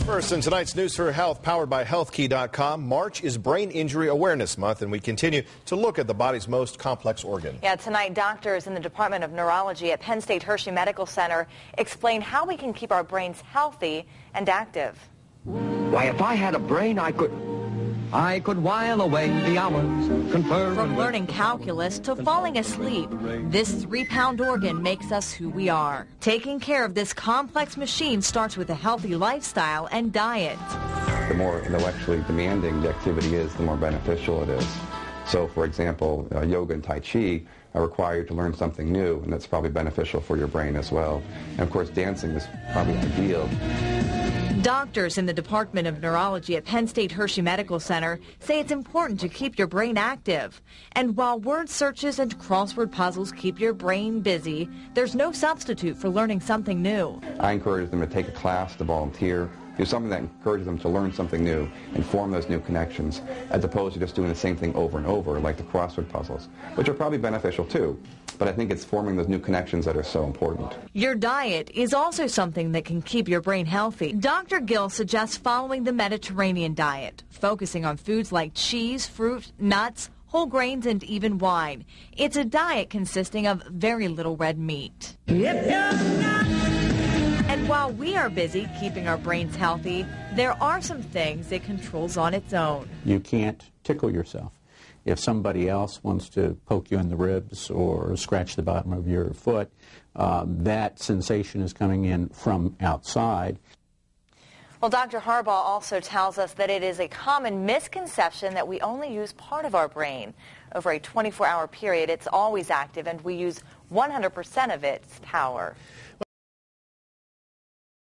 First, in tonight's News for Health, powered by HealthKey.com, March is Brain Injury Awareness Month, and we continue to look at the body's most complex organ. Yeah, tonight, doctors in the Department of Neurology at Penn State Hershey Medical Center explain how we can keep our brains healthy and active. Why, if I had a brain, I could while away the hours, confer. From learning calculus to falling asleep, this 3-pound organ makes us who we are. Taking care of this complex machine starts with a healthy lifestyle and diet. The more intellectually demanding the activity is, the more beneficial it is. So, for example, yoga and Tai Chi are required to learn something new, and that's probably beneficial for your brain as well. And of course, dancing is probably ideal. Doctors in the Department of Neurology at Penn State Hershey Medical Center say it's important to keep your brain active. And while word searches and crossword puzzles keep your brain busy, there's no substitute for learning something new. I encourage them to take a class, to volunteer, do something that encourages them to learn something new and form those new connections, as opposed to just doing the same thing over and over, like the crossword puzzles, which are probably beneficial too. But I think it's forming those new connections that are so important. Your diet is also something that can keep your brain healthy. Dr. Gill suggests following the Mediterranean diet, focusing on foods like cheese, fruit, nuts, whole grains, and even wine. It's a diet consisting of very little red meat. And while we are busy keeping our brains healthy, there are some things it controls on its own. You can't tickle yourself. If somebody else wants to poke you in the ribs or scratch the bottom of your foot, that sensation is coming in from outside. Well, Dr. Harbaugh also tells us that it is a common misconception that we only use part of our brain. Over a 24-hour period, it's always active, and we use 100% of its power.